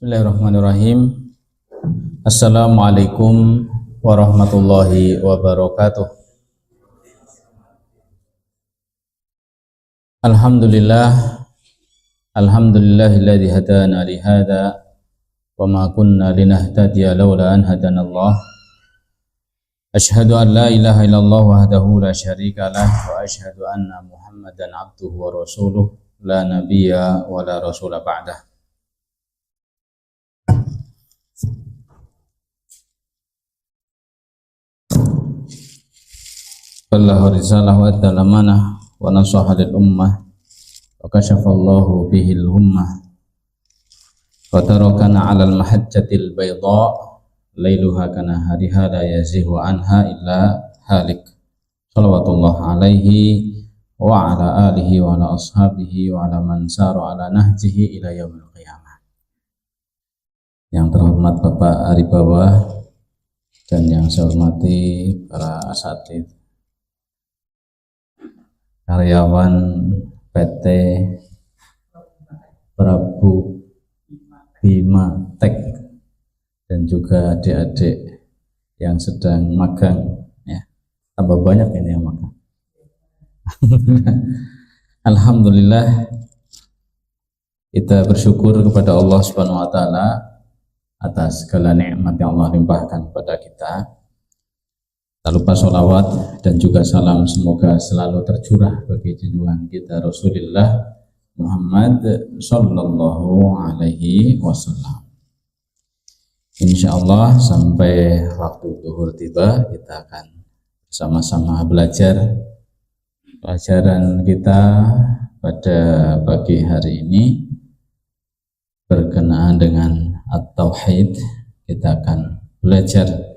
Bismillahirrahmanirrahim. Assalamualaikum warahmatullahi wabarakatuh. Alhamdulillahilladzi hadana li hadza wa ma kunna linahtadiya laula an hadanallah. Asyhadu an la ilaha illallah wahdahu la syarika lah wa asyhadu anna Muhammadan abduhu wa rasuluh la nabiyya wa la rasula ba'dah. Balagha risalah wa adda amanah wa nasaha lil ummah wa kashafallahu bihil hummah wa tarakana 'alal mahajjatil bayda lailuha kanahariha la yazihu anha illa halik. Shalawatullah alaihi wa ala alihi wa ala ashabihi wa ala man sara ala nahjihi ila yaumil qiyamah. Yang terhormat Bapak Aribawa dan yang saya hormati para asatidz, karyawan PT Prabu Bima Tek dan juga adik-adik yang sedang magang, ya, tambah banyak ini yang magang. Alhamdulillah, kita bersyukur kepada Allah Subhanahu wa taala atas segala nikmat yang Allah limpahkan kepada kita. Tak lupa sholawat dan juga salam semoga selalu tercurah bagi junjungan kita Rasulullah Muhammad sallallahu alaihi wasallam. Insyaallah sampai waktu zuhur tiba kita akan bersama-sama belajar pelajaran kita pada pagi hari ini berkenaan dengan at-tauhid. Kita akan belajar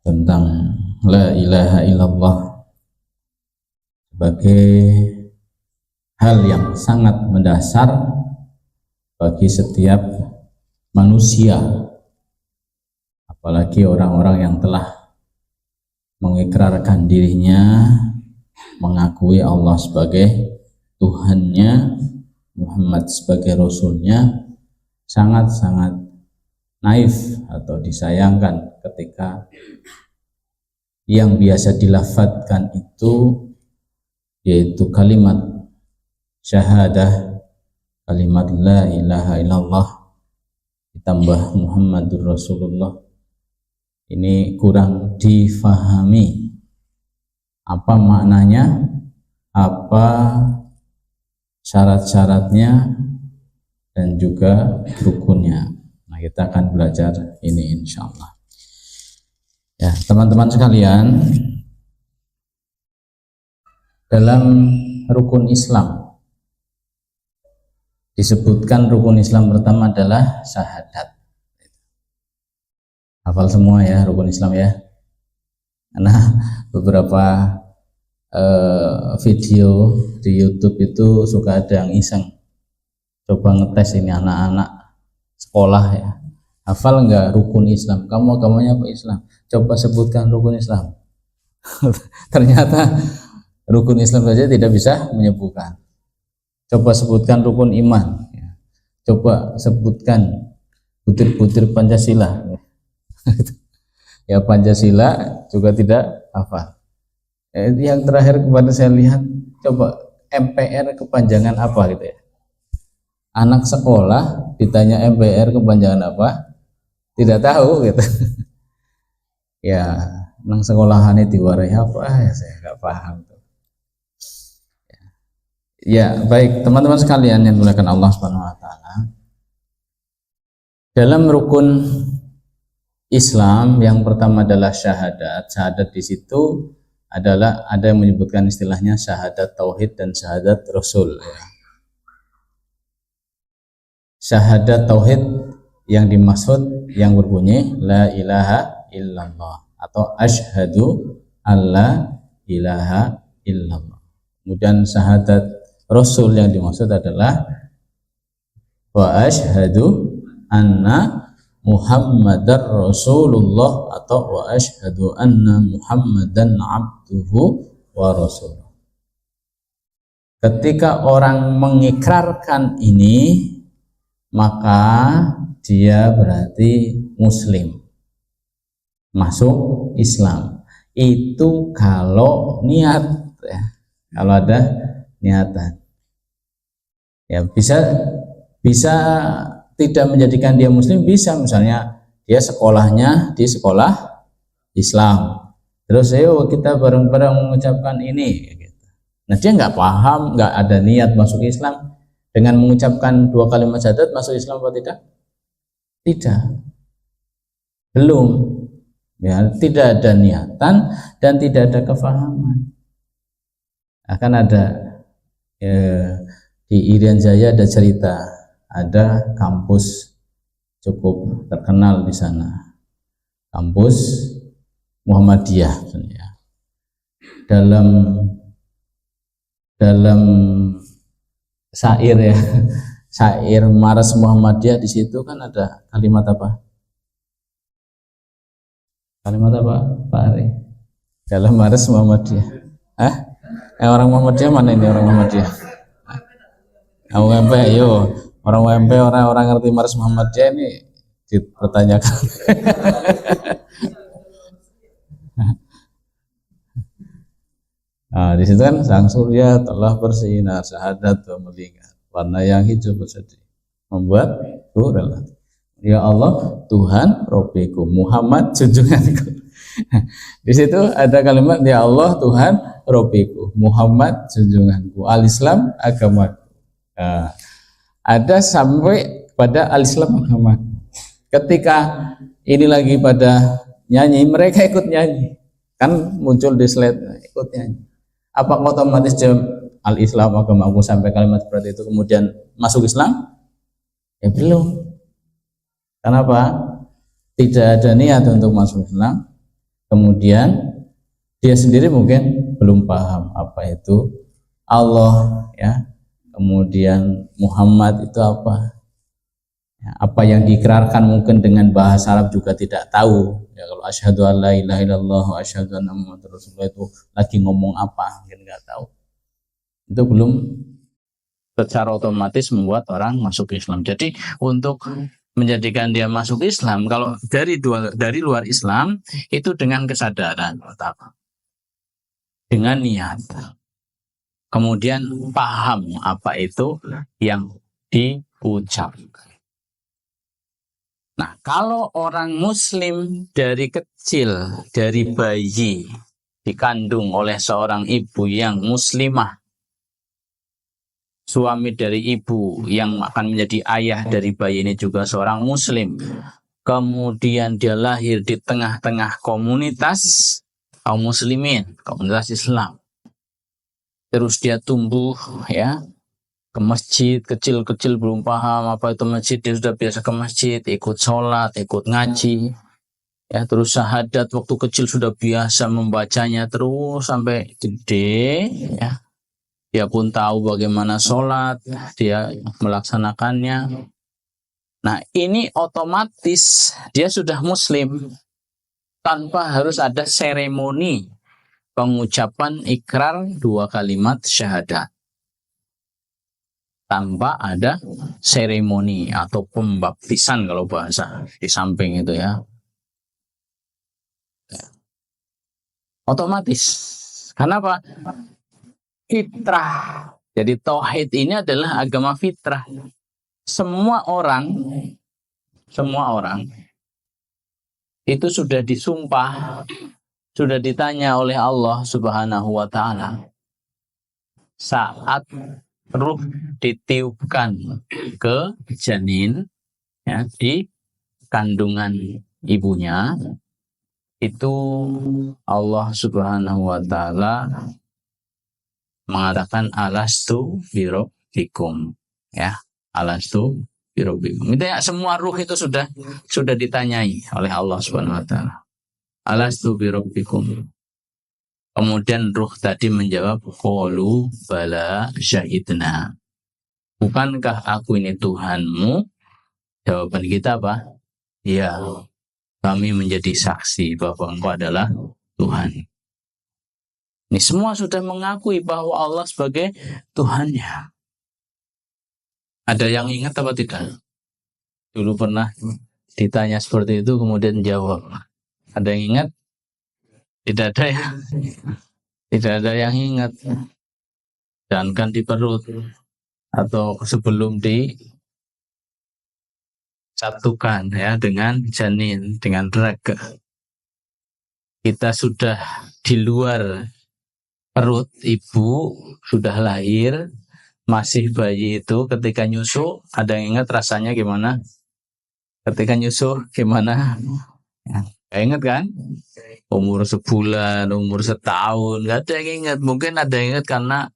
tentang la ilaha illallah sebagai hal yang sangat mendasar bagi setiap manusia, apalagi orang-orang yang telah mengikrarkan dirinya, mengakui Allah sebagai Tuhannya, Muhammad sebagai Rasulnya. Sangat-sangat naif atau disayangkan ketika yang biasa dilafadzkan itu yaitu kalimat syahadah, kalimat la ilaha illallah ditambah Muhammadur Rasulullah, ini kurang difahami apa maknanya, apa syarat-syaratnya dan juga rukunnya. Nah, kita akan belajar ini insyaallah. Ya, teman-teman sekalian, dalam rukun Islam disebutkan rukun Islam pertama adalah syahadat. Hafal semua ya rukun Islam ya. Karena beberapa video di YouTube itu suka ada yang iseng coba ngetes ini anak-anak sekolah ya, hafal nggak rukun Islam? Kamu agamanya apa? Islam. Coba sebutkan rukun Islam. Ternyata rukun Islam saja tidak bisa menyebutkan. Coba sebutkan rukun iman. Coba sebutkan butir-butir Pancasila. Ya, Pancasila juga tidak hafal. Yang terakhir kemarin saya lihat, coba MPR kepanjangan apa gitu ya. Anak sekolah ditanya MPR kepanjangan apa, tidak tahu gitu. Ya, nang sekolahan itu diwarai apa ya, saya nggak paham tuh. Ya, baik teman-teman sekalian yang dimuliakan Allah Subhanahu wa taala. Dalam rukun Islam yang pertama adalah syahadat. Syahadat di situ adalah ada yang menyebutkan istilahnya syahadat tauhid dan syahadat rasul ya. Syahadat tauhid yang dimaksud yang berbunyi la ilaha illallah atau asyhadu alla ilaha illallah. Kemudian syahadat rasul yang dimaksud adalah wa asyhadu anna Muhammadar Rasulullah atau wa asyhadu anna Muhammadan abduhu wa rasuluh. Ketika orang mengikrarkan ini, maka dia berarti muslim, masuk Islam. Itu kalau niat ya, kalau ada niatan. Ya bisa tidak menjadikan dia muslim, bisa misalnya dia sekolahnya di sekolah Islam, terus ayo kita bareng-bareng mengucapkan ini gitu. Nah dia nggak paham, nggak ada niat masuk Islam, dengan mengucapkan 2 kalimat syahadat masuk Islam atau tidak? Tidak, belum ya, tidak ada niatan dan tidak ada kefahaman. Akan ada di Irian Jaya ada cerita, ada kampus cukup terkenal di sana, kampus Muhammadiyah ya. Dalam syair ya, syair Maras Muhammadiyah, di situ kan ada kalimat apa? Kalimat apa, Pak Ari? Dalam Maras Muhammadiyah. Orang Muhammadiyah mana ini orang Muhammadiyah? UMP, yo orang UMP, orang ngerti Maras Muhammadiyah ini dipertanyakan. Nah, di situ kan sang surya telah bersinar syahadat melingkar, warna yang hijau bersedih membuat rela. Ya Allah Tuhan Robbiku, Muhammad junjunganku. Di situ ada kalimat ya Allah Tuhan Robbiku, Muhammad junjunganku, al-Islam agamaku. Nah, ada sampai pada al-Islam agamaku. Ketika ini lagi pada nyanyi, mereka ikut nyanyi, kan muncul di slide ikut nyanyi. Apakah otomatis al-Islam agamaku sampai kalimat seperti itu kemudian masuk Islam? Ya belum. Kenapa? Tidak ada niat untuk masuk Islam. Kemudian dia sendiri mungkin belum paham apa itu Allah ya. Kemudian Muhammad itu apa? Ya, apa yang diikrarkan mungkin dengan bahasa Arab juga tidak tahu. Ya, kalau asyhadu an la ilaha illallah wa asyhadu anna muhammadar rasulullah itu lagi ngomong apa, mungkin nggak tahu. Itu belum secara otomatis membuat orang masuk Islam. Jadi untuk menjadikan dia masuk Islam, kalau dari luar Islam itu dengan kesadaran pertama, dengan niat, kemudian paham apa itu yang diucapkan. Nah, kalau orang muslim dari kecil, dari bayi dikandung oleh seorang ibu yang muslimah, suami dari ibu yang akan menjadi ayah dari bayi ini juga seorang muslim, kemudian dia lahir di tengah-tengah komunitas kaum muslimin, komunitas Islam, terus dia tumbuh ya ke masjid, kecil-kecil belum paham apa itu masjid, dia sudah biasa ke masjid, ikut sholat, ikut ngaji ya, terus syahadat waktu kecil sudah biasa membacanya terus sampai gede ya. Dia pun tahu bagaimana sholat, dia melaksanakannya. Nah ini otomatis dia sudah muslim tanpa harus ada seremoni pengucapan ikrar 2 kalimat syahadat, tanpa ada seremoni atau pembaptisan kalau bahasa di samping itu ya. Otomatis. Karena apa? Fitrah. Jadi tauhid ini adalah agama fitrah. Semua orang itu sudah disumpah, sudah ditanya oleh Allah Subhanahu wa taala saat ruh ditiupkan ke janin ya, di kandungan ibunya, itu Allah Subhanahu wa taala mengatakan alastu birabbikum ya, alastu birabbikum. Itu ya, semua ruh itu sudah ditanyai oleh Allah Subhanahu wa taala. Alastu birabbikum. Kemudian ruh tadi menjawab, qalu bala syahidna. Bukankah aku ini Tuhanmu? Jawaban kita apa? Ya, kami menjadi saksi bahwa Engkau adalah Tuhan. Ini semua sudah mengakui bahwa Allah sebagai Tuhannya. Ada yang ingat apa tidak? Dulu pernah ditanya seperti itu kemudian jawab. Ada yang ingat? Tidak ada ya. Tidak ada yang ingat. Dan kan di perut atau sebelum disatukan ya dengan janin, dengan raga. Kita sudah di luar perut ibu, sudah lahir, masih bayi itu ketika nyusu, ada yang ingat rasanya gimana? Ketika nyusu gimana? Ya, ingat kan? Umur sebulan, umur setahun, nggak ada yang ingat. Mungkin ada yang ingat karena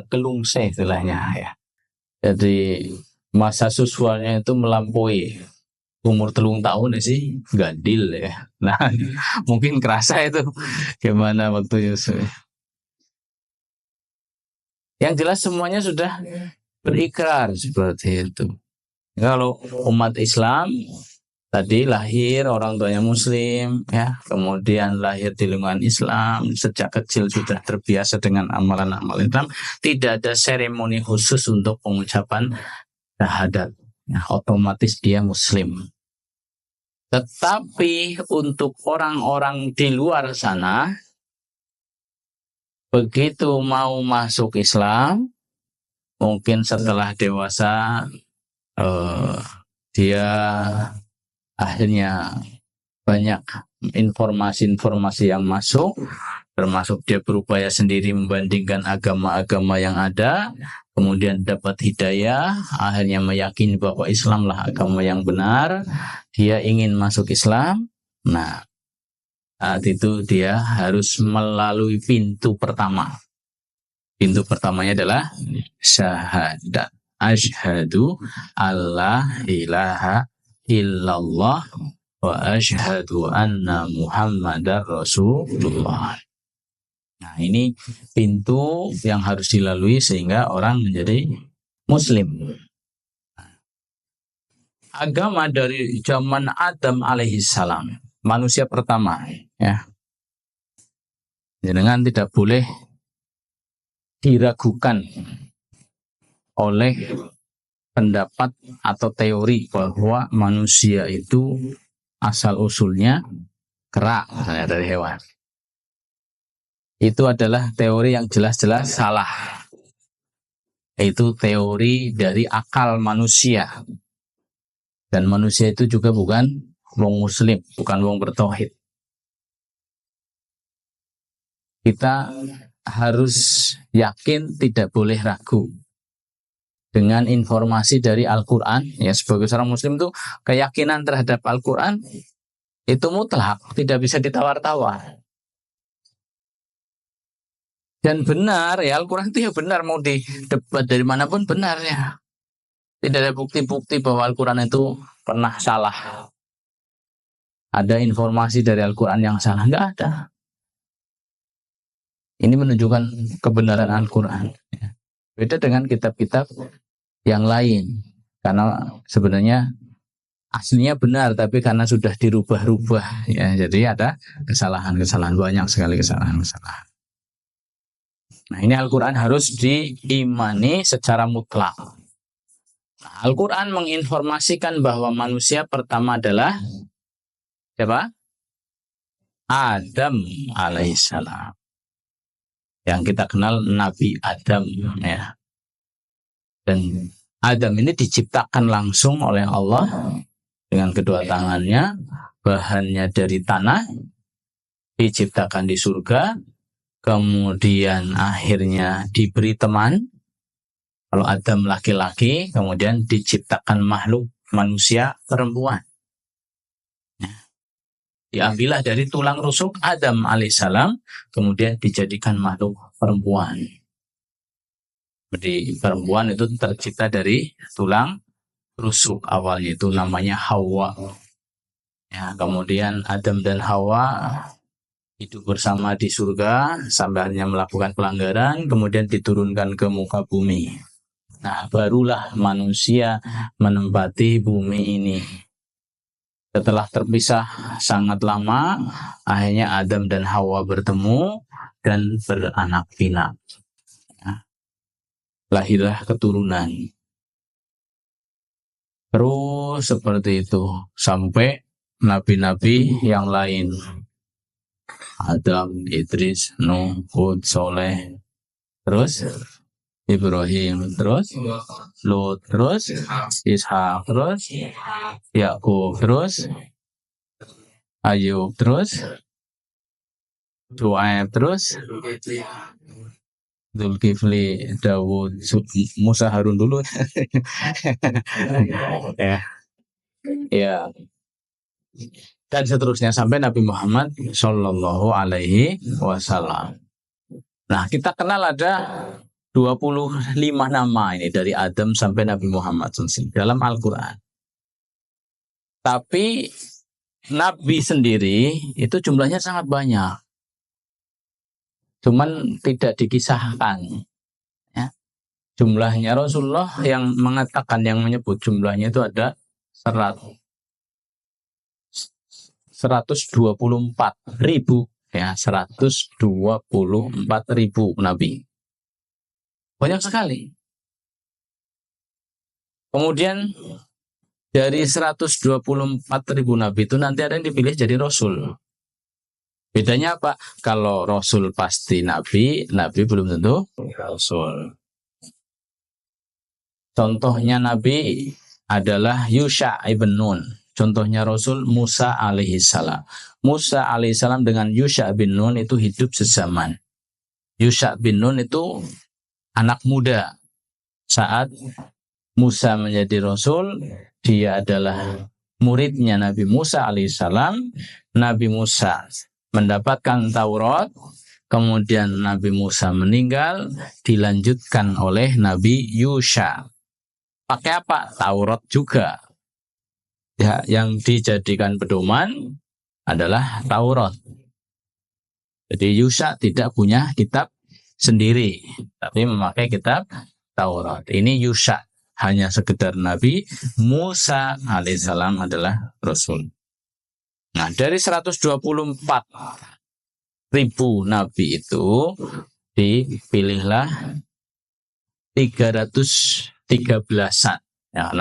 kelungse istilahnya ya. Jadi masa susuannya itu melampaui umur 3 tahun ya sih, gadil ya. Nah, mungkin kerasa itu gimana waktu nyusu. Yang jelas semuanya sudah berikrar seperti itu. Kalau umat Islam tadi lahir orang tuanya Muslim, ya, kemudian lahir di lingkungan Islam, sejak kecil sudah terbiasa dengan amalan-amalan Islam, tidak ada seremoni khusus untuk pengucapan syahadat, ya, otomatis dia Muslim. Tetapi untuk orang-orang di luar sana, begitu mau masuk Islam, mungkin setelah dewasa, dia akhirnya banyak informasi-informasi yang masuk, termasuk dia berupaya sendiri membandingkan agama-agama yang ada, kemudian dapat hidayah, akhirnya meyakini bahwa Islamlah agama yang benar, dia ingin masuk Islam. Nah, saat itu dia harus melalui pintu pertama. Pintu pertamanya adalah syahadat. Asyhadu alla ilaha illallah wa asyhadu anna Muhammadar Rasulullah. Nah, ini pintu yang harus dilalui sehingga orang menjadi Muslim. Agama dari zaman Adam alaihissalam, manusia pertama, ya. Dengan tidak boleh diragukan oleh pendapat atau teori bahwa manusia itu asal usulnya kera dari hewan. Itu adalah teori yang jelas-jelas salah. Itu teori dari akal manusia. Dan manusia itu juga bukan wong muslim, bukan wong bertauhid. Kita harus yakin, tidak boleh ragu dengan informasi dari Al-Quran. Ya, sebagai seorang muslim itu keyakinan terhadap Al-Quran itu mutlak, tidak bisa ditawar-tawar. Dan benar, ya, Al-Quran itu ya benar, mau didebat dari manapun benar ya. Tidak ada bukti-bukti bahwa Al-Quran itu pernah salah. Ada informasi dari Al-Quran yang salah, nggak ada. Ini menunjukkan kebenaran Al-Quran. Beda dengan kitab-kitab yang lain. Karena sebenarnya aslinya benar, tapi karena sudah dirubah-rubah, ya, jadi ada kesalahan-kesalahan, banyak sekali kesalahan-kesalahan. Nah, ini Al-Quran harus diimani secara mutlak. Nah, Al-Quran menginformasikan bahwa manusia pertama adalah siapa? Adam alaihissalam. Yang kita kenal Nabi Adam, ya. Dan Adam ini diciptakan langsung oleh Allah dengan kedua tangannya, bahannya dari tanah, diciptakan di surga, kemudian akhirnya diberi teman. Kalau Adam laki-laki, kemudian diciptakan makhluk manusia perempuan. Diambillah dari tulang rusuk Adam alaihissalam, kemudian dijadikan makhluk perempuan. Jadi perempuan itu tercipta dari tulang rusuk awalnya, itu namanya Hawa. Ya, kemudian Adam dan Hawa hidup bersama di surga sampai akhirnya melakukan pelanggaran, kemudian diturunkan ke muka bumi. Nah, barulah manusia menempati bumi ini. Setelah terpisah sangat lama, akhirnya Adam dan Hawa bertemu dan beranak pinak. Ya. Lahirlah keturunan. Terus seperti itu sampai nabi-nabi yang lain. Adam, Idris, Nuh, Hud, Soleh, terus Ibrahim, terus Lut, terus Ishak, terus Yakub, terus Ayub, terus Shu'aib, terus Zulkifli, Dawud, Musa, Harun dulu. Ya, ya, dan seterusnya sampai Nabi Muhammad Shallallahu Alaihi Wasallam. Nah, kita kenal ada 25 nama ini dari Adam sampai Nabi Muhammad SAW dalam Al-Quran. Tapi Nabi sendiri itu jumlahnya sangat banyak. Cuman tidak dikisahkan. Ya. Jumlahnya Rasulullah yang mengatakan, yang menyebut jumlahnya itu ada 124.000. Ya, 124.000 Nabi. Banyak sekali. Kemudian dari 124.000 Nabi itu nanti ada yang dipilih jadi Rasul. Bedanya apa? Kalau Rasul pasti Nabi, Nabi belum tentu Rasul. Contohnya Nabi adalah Yusha ibn Nun. Contohnya Rasul Musa alaihissalam. Musa alaihissalam dengan Yusha bin Nun itu hidup sezaman. Yusha bin Nun itu anak muda. Saat Musa menjadi Rasul, dia adalah muridnya Nabi Musa alaihissalam. Nabi Musa mendapatkan Taurat, kemudian Nabi Musa meninggal, dilanjutkan oleh Nabi Yusha. Pakai apa? Taurat juga. Ya, yang dijadikan pedoman adalah Taurat. Jadi Yusha tidak punya kitab sendiri, tapi memakai kitab Taurat. Ini Yusha, hanya sekedar Nabi. Musa alaihissalam adalah Rasul. Nah, dari 124.000 Nabi itu dipilihlah 313-an. Ya,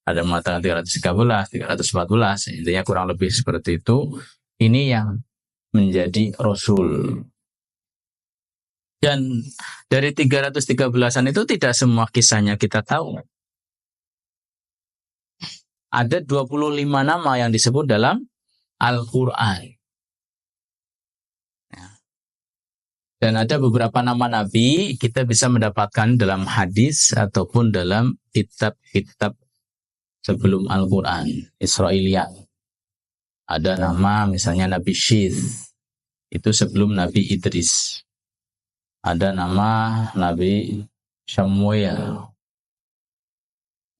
ada mengatakan 313, 314, intinya kurang lebih seperti itu. Ini yang menjadi Rasul. Dan dari 313-an itu tidak semua kisahnya kita tahu. Ada 25 nama yang disebut dalam Al-Quran. Dan ada beberapa nama Nabi kita bisa mendapatkan dalam hadis ataupun dalam kitab-kitab sebelum Al-Quran, Israiliyat. Ada nama misalnya Nabi Syith, itu sebelum Nabi Idris. Ada nama Nabi Samuel,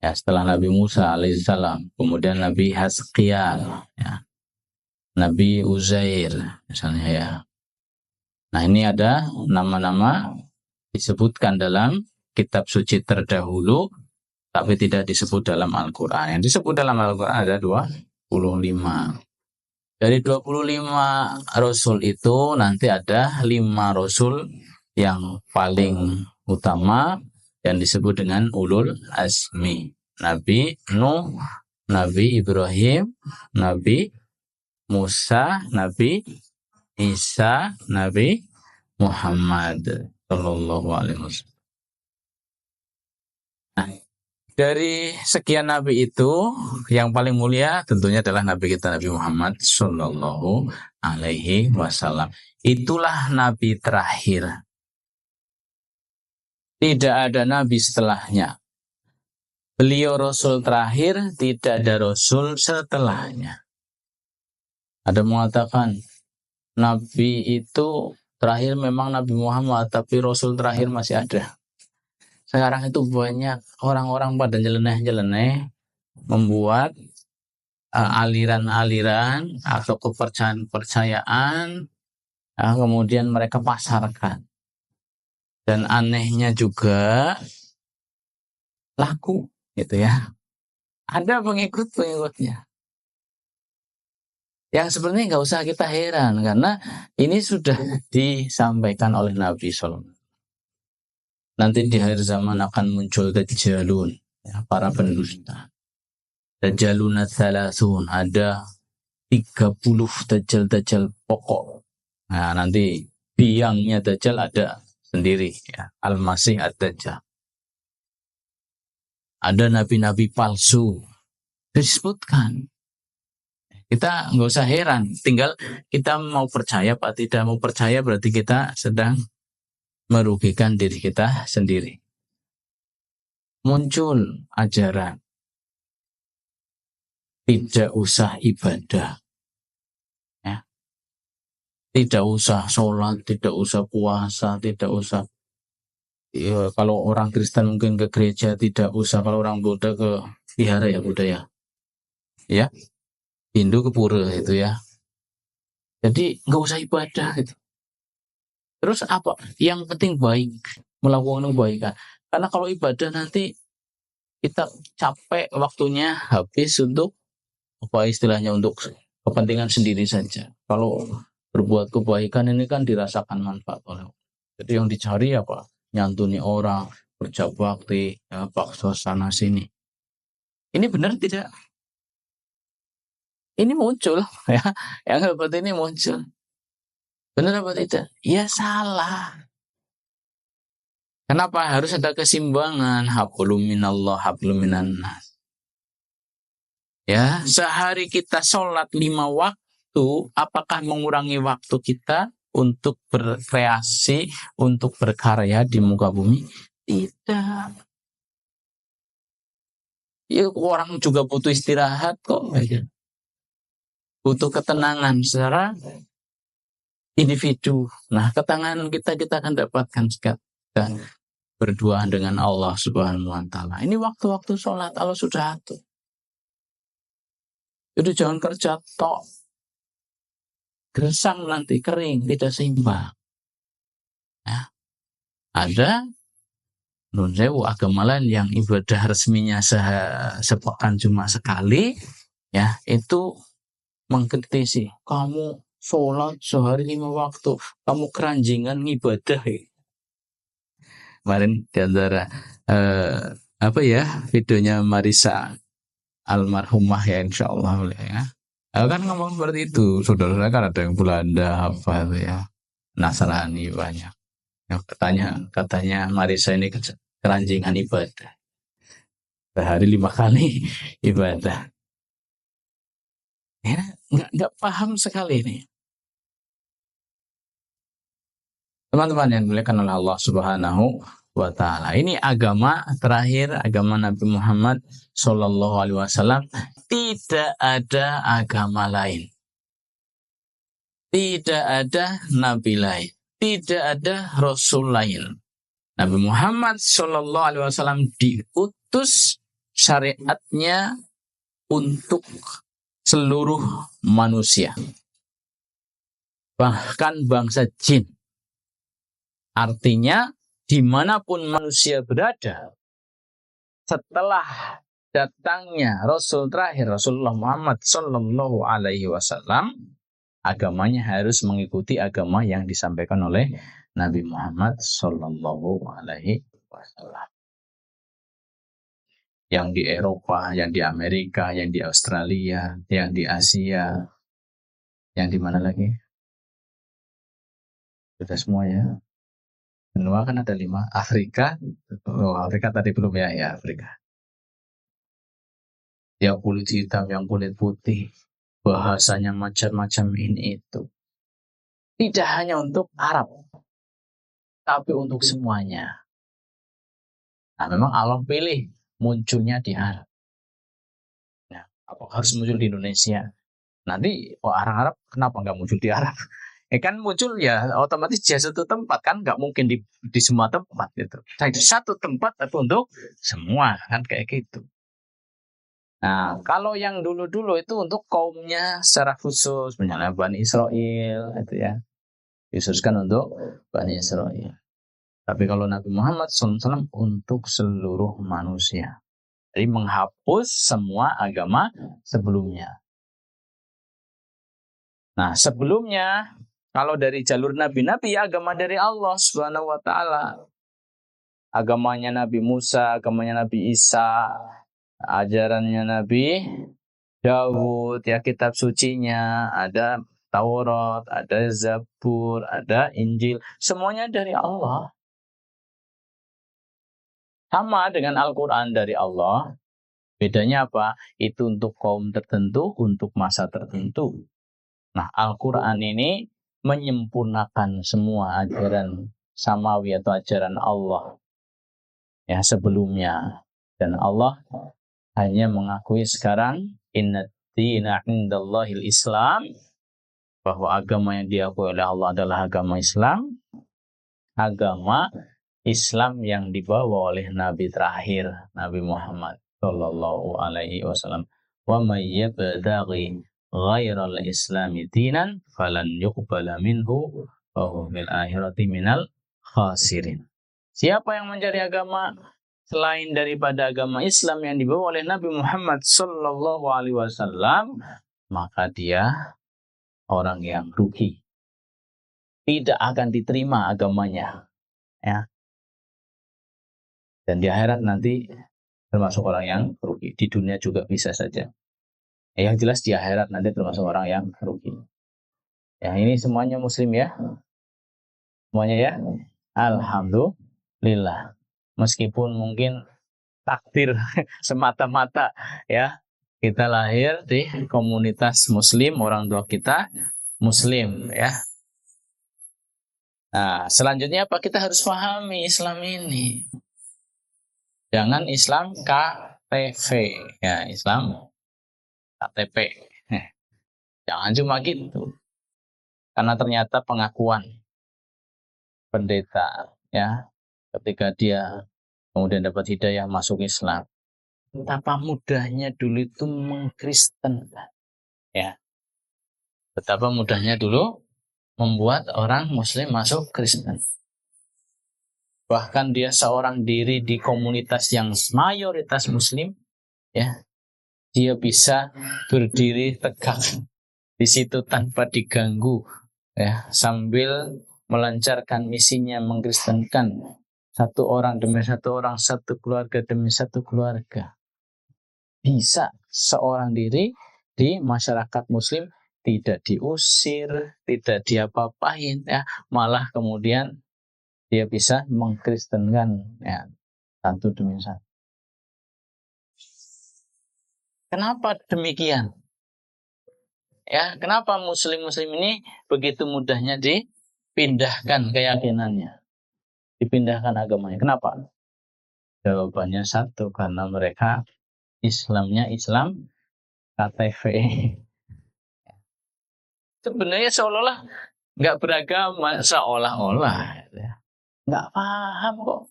ya, setelah Nabi Musa alaihissalam. Kemudian Nabi Hazkiel, ya. Nabi Uzair misalnya, ya. Nah, ini ada nama-nama disebutkan dalam kitab suci terdahulu, tapi tidak disebut dalam Al-Quran. Yang disebut dalam Al-Quran ada 25. Dari 25 Rasul itu nanti ada 5 Rasul yang paling utama yang disebut dengan Ulul Azmi. Nabi Nuh, Nabi Ibrahim, Nabi Musa, Nabi Isa, Nabi Muhammad Sallallahu Alaihi Wasallam. Nah, dari sekian Nabi itu, yang paling mulia tentunya adalah Nabi kita Nabi Muhammad Sallallahu Alaihi Wasallam. Itulah Nabi terakhir. Tidak ada Nabi setelahnya. Beliau Rasul terakhir, tidak ada Rasul setelahnya. Ada mengatakan Nabi itu terakhir memang Nabi Muhammad, tapi Rasul terakhir masih ada. Sekarang itu banyak orang-orang pada nyeleneh-nyeleneh membuat aliran-aliran atau kepercayaan-kepercayaan, kemudian mereka pasarkan. Dan anehnya juga laku, gitu ya. Ada pengikut-pengikutnya. Yang sebenarnya nggak usah kita heran, karena ini sudah disampaikan oleh Nabi SAW. Nanti di akhir zaman akan muncul dajjalun, ya, para pendusta. Dajjaluna thalathun, ada 30 dajjal-dajjal pokok. Nah, nanti biangnya dajjal ada sendiri ya, Al-Masih ad-Dajjal. Ada nabi-nabi palsu disebutkan. Kita nggak usah heran, tinggal kita mau percaya apa tidak. Mau percaya berarti kita sedang merugikan diri kita sendiri. Muncul ajaran tidak usah ibadah, ya. Tidak usah sholat, tidak usah puasa, tidak usah. Ya, kalau orang Kristen mungkin ke gereja, tidak usah. Kalau orang Buddha ke vihara ya, Buddha ya. Ya, Hindu ke pura itu ya. Jadi nggak usah ibadah gitu. Terus apa? Yang penting baik, melakukan kebaikan. Karena kalau ibadah nanti kita capek, waktunya habis untuk apa istilahnya, untuk kepentingan sendiri saja. Kalau berbuat kebaikan ini kan dirasakan manfaat oleh orang. Jadi yang dicari apa? Nyantuni orang, kerja bakti, ya, paksa sana sini. Ini benar tidak? Ini muncul ya, yang seperti ini muncul. Benar apa tidak? Ya salah. Kenapa harus ada keseimbangan? Hablum minallah, hablum minannas. Ya, sehari kita sholat 5 waktu, apakah mengurangi waktu kita untuk berkreasi, untuk berkarya di muka bumi? Tidak. Ya, orang juga butuh istirahat kok. Butuh ketenangan secara individu. Nah, ketenangan kita akan dapatkan jika kita berduaan dengan Allah Subhanahu wa Ta'ala. Ini waktu-waktu sholat Allah sudah atur. Jadi jangan kerja tok. Gersang nanti kering, tidak seimbang. Ya. Ada nunzewu agama lain yang ibadah resminya sepekan cuma sekali, ya, itu mengkritisi, kamu sholat sehari 5 waktu, kamu keranjingan ngibadah. Kemarin di antara apa ya, videonya Marisa almarhumah ya, insya Allah ya. Kan ngomong seperti itu, saudara kan ada yang Belanda apa itu ya, Nasrani banyak. Ya, katanya Marisa ini keranjingan ibadah. Sehari 5 kali ibadah. Ya, nggak paham sekali ini. Teman-teman yang dimuliakan oleh Allah Subhanahu wa Ta'ala. Ini agama terakhir, agama Nabi Muhammad Sallallahu Alaihi Wasallam. Tidak ada agama lain. Tidak ada nabi lain. Tidak ada rasul lain. Nabi Muhammad Sallallahu Alaihi Wasallam diutus syariatnya untuk seluruh manusia. Bahkan bangsa jin. Artinya, dimanapun manusia berada, setelah datangnya Rasul terakhir, Rasulullah Muhammad Sallallahu Alaihi Wasallam, agamanya harus mengikuti agama yang disampaikan oleh Nabi Muhammad Sallallahu Alaihi Wasallam. Yang di Eropa, yang di Amerika, yang di Australia, yang di Asia, yang di mana lagi? Sudah semua ya. Benua kan ada 5. Afrika, Afrika tadi belum ya Afrika. Yang kulit hitam, yang kulit putih, bahasanya macam-macam ini itu. Tidak hanya untuk Arab, tapi untuk semuanya. Nah, memang Allah pilih munculnya di Arab. Nah, apakah harus muncul di Indonesia? Nanti orang Arab kenapa nggak muncul di Arab? Kan muncul ya otomatis di satu tempat, kan nggak mungkin di semua tempat gitu. Di satu tempat tapi untuk semua, kan kayak gitu. Nah, kalau yang dulu-dulu itu untuk kaumnya secara khusus, misalnya Bani Israel itu ya, dikhususkan untuk Bani Israel. Tapi kalau Nabi Muhammad SAW untuk seluruh manusia, jadi menghapus semua agama sebelumnya. Nah, sebelumnya kalau dari jalur nabi-nabi, agama dari Allah Subhanahu wa Ta'ala. Agamanya Nabi Musa, agamanya Nabi Isa, ajarannya Nabi Daud, ya kitab sucinya, ada Taurat, ada Zabur, ada Injil, semuanya dari Allah. Sama dengan Al-Quran dari Allah, bedanya apa? Itu untuk kaum tertentu, untuk masa tertentu. Nah, Al-Quran ini menyempurnakan semua ajaran samawi atau ajaran Allah ya sebelumnya. Dan Allah hanya mengakui sekarang inna dina indallahil Islam, bahwa agama yang diakui oleh Allah adalah agama Islam, agama Islam yang dibawa oleh Nabi terakhir, Nabi Muhammad Sallallahu Alaihi Wasallam. Wa may yabtaghi ghairal Islami dinan falan yuqbala minhu wa huwa fil akhirati minal khasirin. Siapa yang mencari agama selain daripada agama Islam yang dibawa oleh Nabi Muhammad Sallallahu Alaihi Wasallam, maka dia orang yang rugi. Tidak akan diterima agamanya. Ya. Dan di akhirat nanti termasuk orang yang rugi. Di dunia juga bisa saja. Yang jelas di akhirat nanti termasuk orang yang rugi. Ya, ini semuanya muslim ya. Semuanya ya. Alhamdulillah. Meskipun mungkin takdir semata-mata ya. Kita lahir di komunitas muslim, orang tua kita muslim ya. Nah, selanjutnya apa? Kita harus pahami Islam ini. Jangan Islam KTV ya, Islam KTP. Jangan cuma gitu. Karena ternyata pengakuan pendeta ya, ketika dia kemudian dapat hidayah masuk Islam, betapa mudahnya dulu itu mengkristenkan ya. Betapa mudahnya dulu membuat orang muslim masuk Kristen. Bahkan dia seorang diri di komunitas yang mayoritas muslim ya, dia bisa berdiri tegak di situ tanpa diganggu ya, sambil melancarkan misinya mengkristenkan satu orang demi satu orang, satu keluarga demi satu keluarga. Bisa seorang diri di masyarakat muslim tidak diusir, tidak diapa-apain ya, malah kemudian dia bisa mengkristenkan ya, satu demi satu. Kenapa demikian? Ya, kenapa muslim-muslim ini begitu mudahnya dipindahkan keyakinannya, dipindahkan agamanya? Kenapa? Jawabannya satu, karena mereka Islamnya Islam KTV. Sebenarnya seolah-olah nggak beragama, seolah-olah nggak paham kok.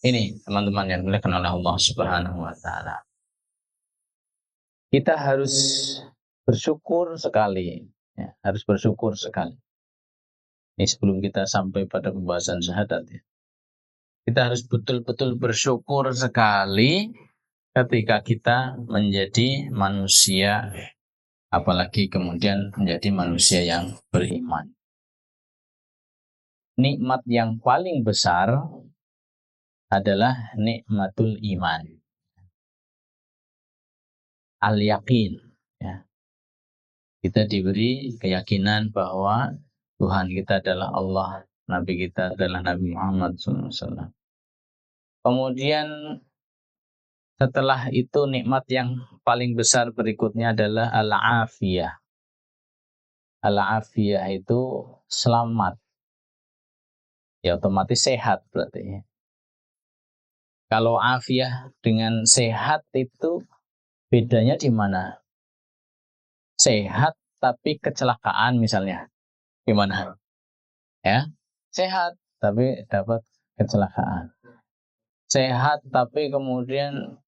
Ini teman-teman yang dimuliakan oleh Allah Subhanahu wa taala. Kita harus bersyukur sekali, ya, harus bersyukur sekali. Ini sebelum kita sampai pada pembahasan syahadat ya. Kita harus betul-betul bersyukur sekali ketika kita menjadi manusia, apalagi kemudian menjadi manusia yang beriman. Nikmat yang paling besar adalah nikmatul iman, al-yakin ya. Kita diberi keyakinan bahwa Tuhan kita adalah Allah, Nabi kita adalah Nabi Muhammad SAW. Kemudian setelah itu nikmat yang paling besar berikutnya adalah al-afiyah. Al-afiyah itu selamat, ya otomatis sehat berarti. Kalau afiyah dengan sehat itu bedanya di mana? Sehat tapi kecelakaan misalnya, gimana? Ya, sehat tapi dapat kecelakaan. Sehat tapi kemudian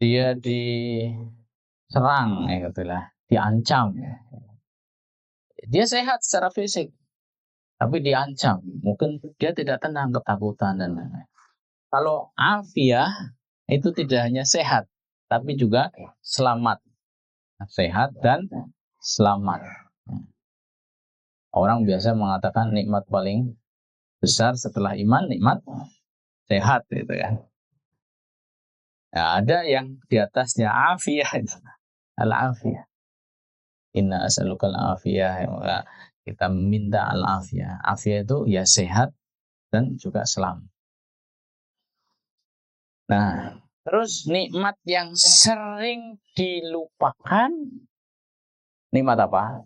dia diserang, ya gitulah, diancam. Dia sehat secara fisik, tapi diancam. Mungkin dia tidak tenang, ketakutan dan lain-lain. Kalau afiah itu tidak hanya sehat, tapi juga selamat. Sehat dan selamat. Orang biasa mengatakan nikmat paling besar setelah iman, nikmat sehat gitu kan. Nah, ada yang di atasnya afiyah, al-afiyah. Inna as'alukal afiyah. Kita minta al-afiyah. Afiyah itu ya sehat dan juga selamat. Nah, terus nikmat yang sering dilupakan, nikmat apa?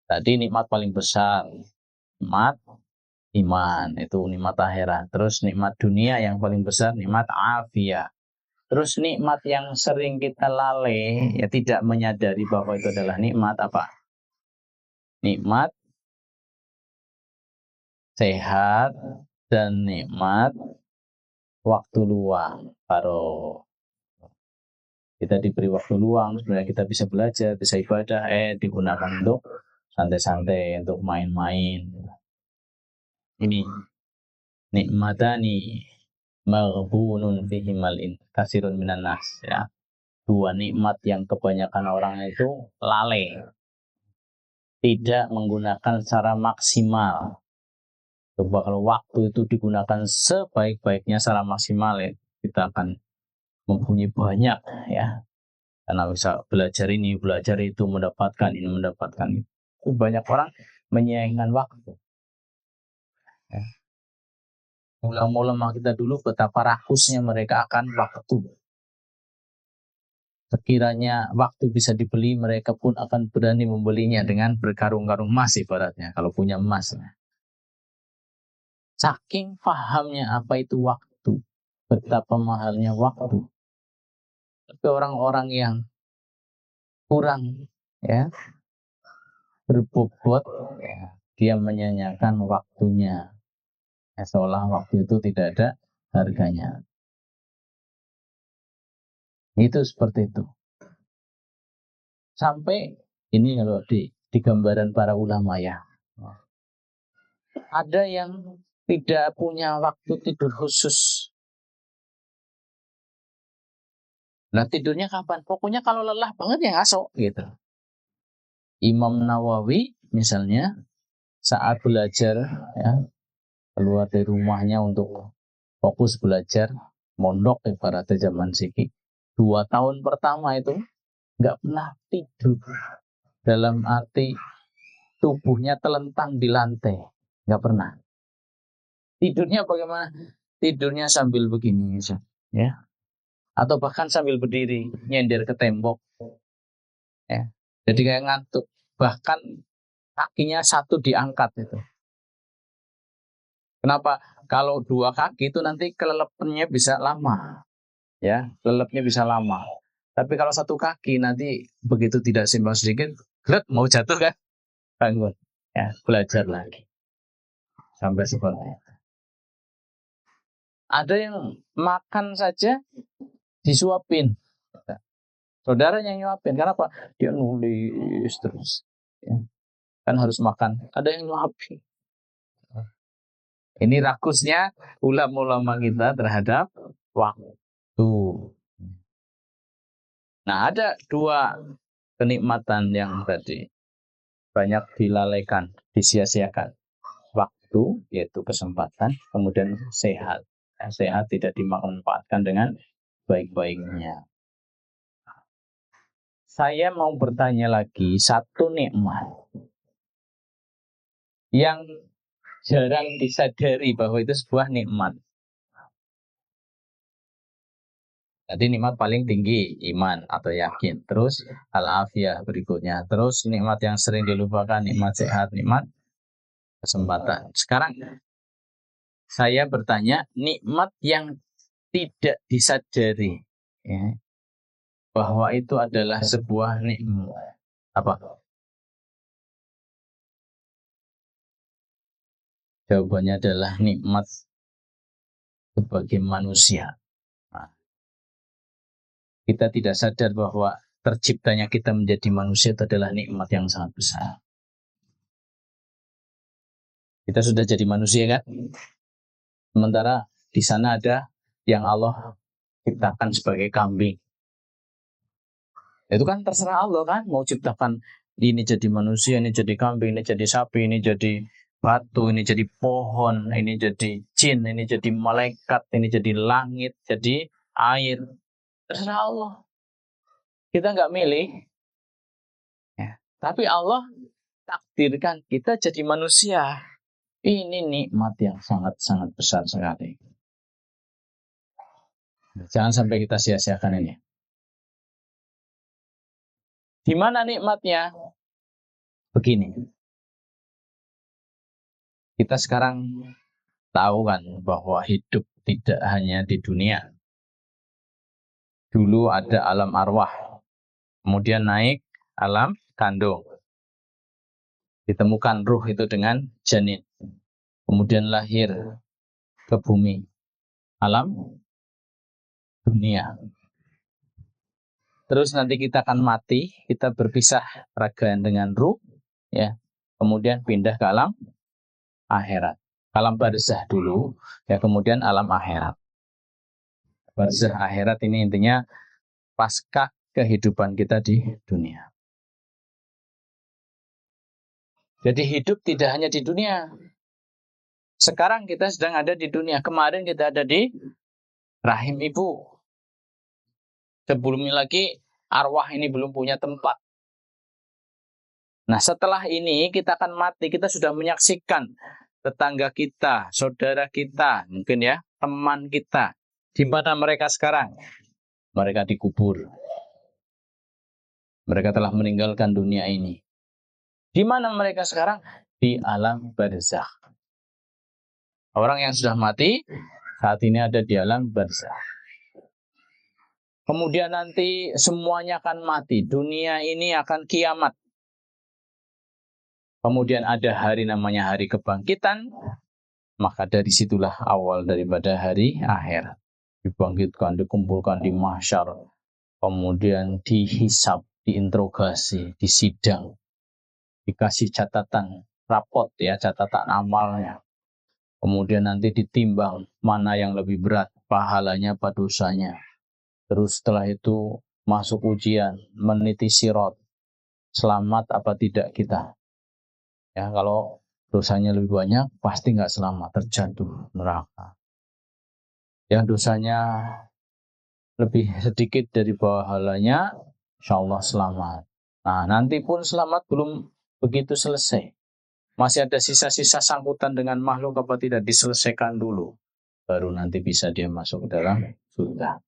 Tadi nikmat paling besar, nikmat iman, itu nikmat akhirat. Terus nikmat dunia yang paling besar, nikmat afiyah. Terus nikmat yang sering kita lalai, ya tidak menyadari bahwa itu adalah nikmat apa? Nikmat sehat dan nikmat waktu luang. Kalau kita diberi waktu luang, sebenarnya kita bisa belajar, bisa ibadah, digunakan untuk santai-santai, untuk main-main. Ini nikmatani maghbunun fihimal kasirun minan nas, ya. Dua nikmat yang kebanyakan orang itu lalai, tidak menggunakan secara maksimal. Coba kalau waktu itu digunakan sebaik-baiknya secara maksimal, ya, kita akan mempunyai banyak, ya. Karena bisa belajar ini, belajar itu, mendapatkan ini, mendapatkan itu. Banyak orang menyia-nyiakan waktu. Ya. Ulama-ulama kita dulu betapa rakusnya mereka akan waktu. Sekiranya waktu bisa dibeli, mereka pun akan berani membelinya dengan berkarung-karung emas ibaratnya, kalau punya emas. Saking pahamnya apa itu waktu, betapa mahalnya waktu. Tapi orang-orang yang kurang, ya, berbobot, ya, dia menyanyiakan waktunya. Ya, seolah waktu itu tidak ada harganya. Itu seperti itu. Sampai ini kalau di gambaran para ulama, ya. Ada yang tidak punya waktu tidur khusus. Nah, tidurnya kapan? Pokoknya kalau lelah banget ya ngaso gitu. Imam Nawawi misalnya saat belajar, ya, keluar dari rumahnya untuk fokus belajar, mondok ibaratnya zaman siki. 2 tahun pertama itu nggak pernah tidur. Dalam arti tubuhnya telentang di lantai, nggak pernah. Tidurnya bagaimana? Tidurnya sambil begini, ya, atau bahkan sambil berdiri nyender ke tembok, ya. Jadi kayak ngantuk. Bahkan kakinya satu diangkat itu. Kenapa? Kalau 2 kaki itu nanti kelelepannya bisa lama, ya, kelelapnya bisa lama. Tapi kalau 1 kaki nanti begitu tidak seimbang sedikit, glek, mau jatuh kan, bangun, ya, belajar lagi sampai seperti itu. Ada yang makan saja disuapin, saudara yang nyuapin. Kenapa? Dia nulis terus, ya. Kan harus makan. Ada yang nyuapin. Ini rakusnya ulama-ulama kita terhadap waktu. Nah, ada 2 kenikmatan yang tadi banyak dilalaikan, disia-siakan. Waktu, yaitu kesempatan, kemudian sehat. Sehat tidak dimanfaatkan dengan baik-baiknya. Saya mau bertanya lagi, satu nikmat yang jarang disadari bahwa itu sebuah nikmat. Tadi nikmat paling tinggi, iman atau yakin. Terus al-afiyah berikutnya. Terus nikmat yang sering dilupakan, nikmat sehat, nikmat kesempatan. Sekarang saya bertanya, nikmat yang tidak disadari, ya, bahwa itu adalah sebuah nikmat. Apa? Jawabannya adalah nikmat sebagai manusia. Nah, kita tidak sadar bahwa terciptanya kita menjadi manusia itu adalah nikmat yang sangat besar. Kita sudah jadi manusia kan? Sementara di sana ada yang Allah ciptakan sebagai kambing. Itu kan terserah Allah kan, mau ciptakan ini jadi manusia, ini jadi kambing, ini jadi sapi, ini jadi batu, ini jadi pohon, ini jadi jin, ini jadi malaikat, ini jadi langit, jadi air. Terserah Allah. Kita nggak milih. Ya. Tapi Allah takdirkan kita jadi manusia. Ini nikmat yang sangat-sangat besar sekali. Jangan sampai kita sia-siakan ini. Di mana nikmatnya? Begini. Kita sekarang tahu kan bahwa hidup tidak hanya di dunia. Dulu ada alam arwah, kemudian naik alam kandung. Ditemukan ruh itu dengan janin. Kemudian lahir ke bumi. Alam dunia. Terus nanti kita akan mati, kita berpisah raga dengan ruh, ya. Kemudian pindah ke alam akhirat. Alam barzah dulu, ya, kemudian alam akhirat. Barzah akhirat ini intinya pasca kehidupan kita di dunia. Jadi hidup tidak hanya di dunia. Sekarang kita sedang ada di dunia. Kemarin kita ada di rahim ibu. Sebelumnya lagi arwah ini belum punya tempat. Nah, setelah ini kita akan mati. Kita sudah menyaksikan tetangga kita, saudara kita, mungkin ya, teman kita. Di mana mereka sekarang? Mereka dikubur. Mereka telah meninggalkan dunia ini. Di mana mereka sekarang? Di alam barzakh. Orang yang sudah mati saat ini ada di alam barzakh. Kemudian nanti semuanya akan mati. Dunia ini akan kiamat. Kemudian ada hari namanya hari kebangkitan. Maka dari situlah awal daripada hari akhir. Dibangkitkan, dikumpulkan di mahsyar. Kemudian dihisab, diinterogasi, disidang. Dikasih catatan rapot, ya, catatan amalnya. Kemudian nanti ditimbang mana yang lebih berat, pahalanya apa dosanya. Terus setelah itu masuk ujian, meniti sirat. Selamat apa tidak kita. Ya, kalau dosanya lebih banyak, pasti nggak selamat, terjatuh neraka. Yang dosanya lebih sedikit dari pahalanya, insya Allah selamat. Nah, nanti pun selamat belum begitu selesai. Masih ada sisa-sisa sangkutan dengan makhluk apa tidak, diselesaikan dulu. Baru nanti bisa dia masuk ke dalam surga.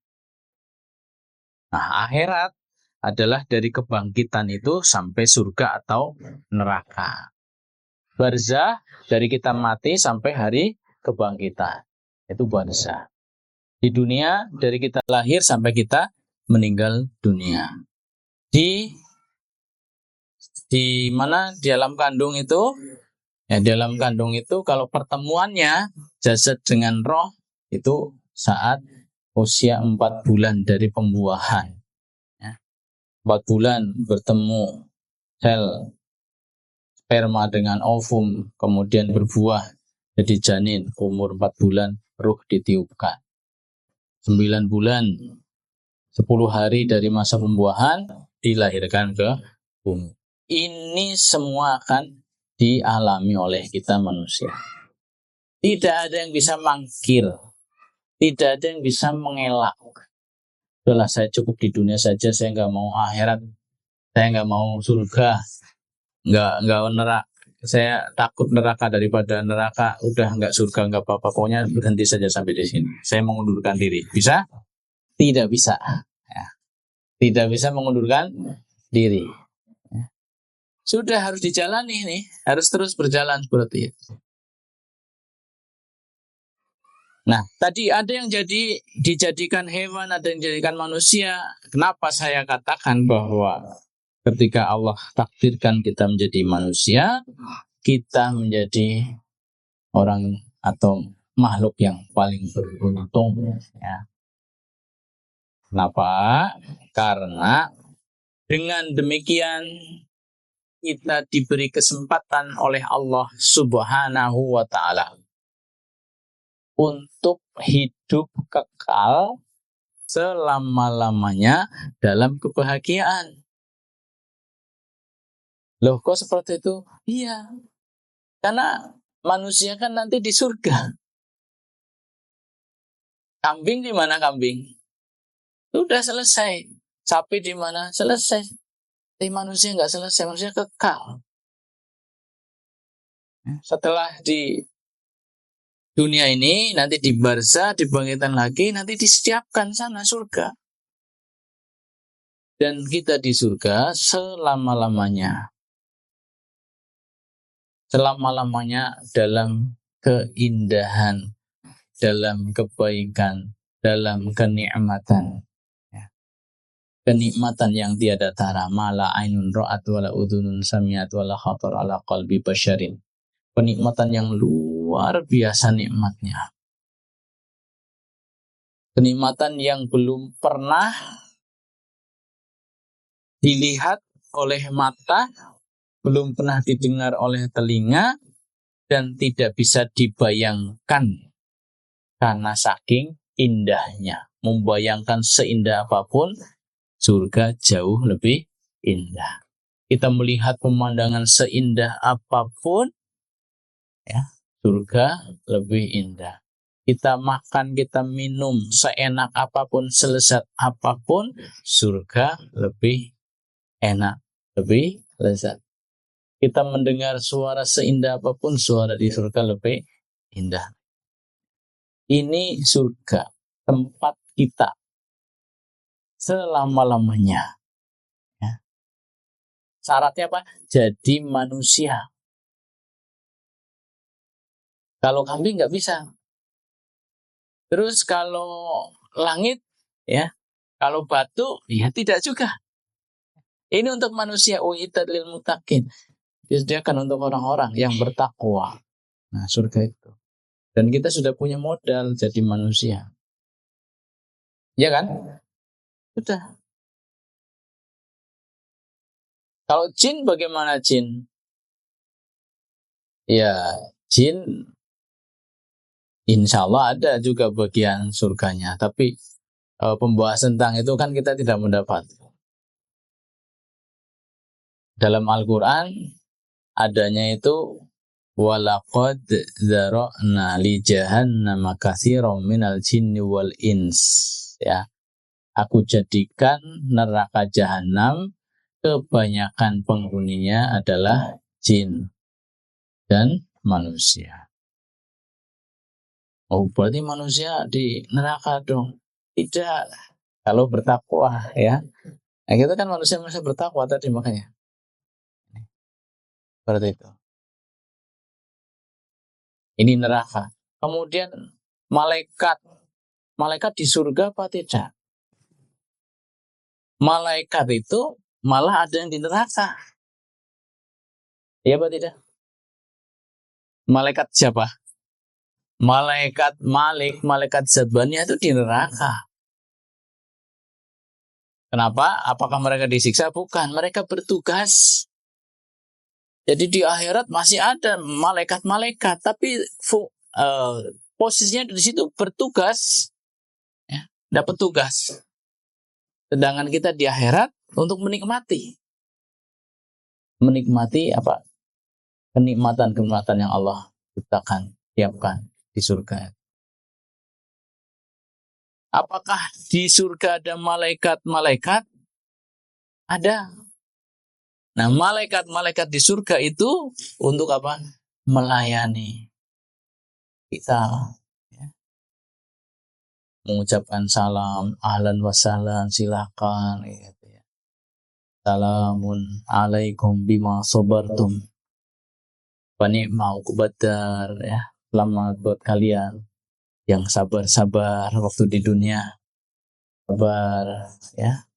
Nah, akhirat adalah dari kebangkitan itu sampai surga atau neraka. Barzah dari kita mati sampai hari kebangkitan. Itu barzah. Di dunia dari kita lahir sampai kita meninggal dunia. Di mana di alam kandung itu, ya, di alam kandung itu kalau pertemuannya jasad dengan roh itu saat usia 4 bulan dari pembuahan. Ya. 4 bulan bertemu sel sperma dengan ovum, kemudian berbuah jadi janin, umur 4 bulan ruh ditiupkan. 9 bulan 10 hari dari masa pembuahan dilahirkan ke bumi. Ini semua akan dialami oleh kita manusia. Tidak ada yang bisa mangkir, tidak ada yang bisa mengelak. Udahlah, saya cukup di dunia saja, saya nggak mau akhirat, saya nggak mau surga, nggak neraka. Saya takut neraka daripada neraka. Udah nggak surga, nggak apa-apa. Pokoknya berhenti saja sampai di sini. Saya mengundurkan diri. Bisa? Tidak bisa. Ya. Tidak bisa mengundurkan diri. Ya. Sudah harus dijalani nih. Harus terus berjalan seperti itu. Nah, tadi ada yang dijadikan hewan, ada yang dijadikan manusia. Kenapa saya katakan bahwa ketika Allah takdirkan kita menjadi manusia, kita menjadi orang atau makhluk yang paling beruntung. Ya. Kenapa? Karena dengan demikian kita diberi kesempatan oleh Allah Subhanahu wa Ta'ala untuk hidup kekal selama-lamanya dalam kebahagiaan. Loh, kok seperti itu? Iya. Karena manusia kan nanti di surga. Kambing di mana kambing? Sudah selesai. Sapi di mana? Selesai. Tapi manusia nggak selesai, manusia kekal. Setelah di dunia ini, nanti di barzah, dibangkitkan lagi, nanti disiapkan sana surga. Dan kita di surga selama-lamanya. Selama-lamanya dalam keindahan, dalam kebaikan, dalam kenikmatan. Kenikmatan yang tiada tara, mala ainun ra'at wala udhunun sami'at wala khatar ala qalbi basyarin. Kenikmatan yang luar biasa nikmatnya. Kenikmatan yang belum pernah dilihat oleh mata, belum pernah didengar oleh telinga, dan tidak bisa dibayangkan karena saking indahnya. Membayangkan seindah apapun, surga jauh lebih indah. Kita melihat pemandangan seindah apapun, ya, surga lebih indah. Kita makan, kita minum seenak apapun, selezat apapun, surga lebih enak, lebih lezat. Kita mendengar suara seindah apapun, suara di surga lebih indah. Ini surga, tempat kita selama-lamanya. Ya. Syaratnya apa? Jadi manusia. Kalau kambing nggak bisa. Terus kalau langit, ya, kalau batu, ya tidak juga. Ini untuk manusia, u'iddat lil muttaqin. Disediakan untuk orang-orang yang bertakwa. Nah, surga itu. Dan kita sudah punya modal jadi manusia. Ya kan? Sudah. Kalau jin, bagaimana jin? Ya, jin insya Allah ada juga bagian surganya. Tapi pembahasan tentang itu kan kita tidak mendapat. Dalam Al-Quran adanya itu walaqad dzara'na li jahannama katsiran minal jinni wal ins. Ya. Aku jadikan neraka jahanam kebanyakan penghuninya adalah jin dan manusia. Oh, berarti manusia di neraka dong? Tidak. Kalau bertakwa, ya. Nah, kita kan manusia bertakwa tadi makanya. Seperti itu. Ini neraka. Kemudian malaikat di surga apa tidak? Malaikat itu malah ada yang di neraka. Iya apa tidak? Malaikat siapa? Malaikat Malik, malaikat Zabaniyah itu di neraka. Kenapa? Apakah mereka disiksa? Bukan, mereka bertugas. Jadi di akhirat masih ada malaikat-malaikat, tapi posisinya di situ bertugas, ya, dapat tugas. Sedangkan kita di akhirat untuk menikmati apa? Kenikmatan-kenikmatan yang Allah ciptakan, siapkan di surga. Apakah di surga ada malaikat-malaikat? Ada. Nah, malaikat-malaikat di surga itu untuk apa? Melayani kita. Ya. Mengucapkan salam, ahlan wa sahlan, silakan. Gitu ya. Salamun alaikum bima sabartum. Wa ni'ma uqbadar. Ya. Selamat buat kalian yang sabar-sabar waktu di dunia. Sabar, ya.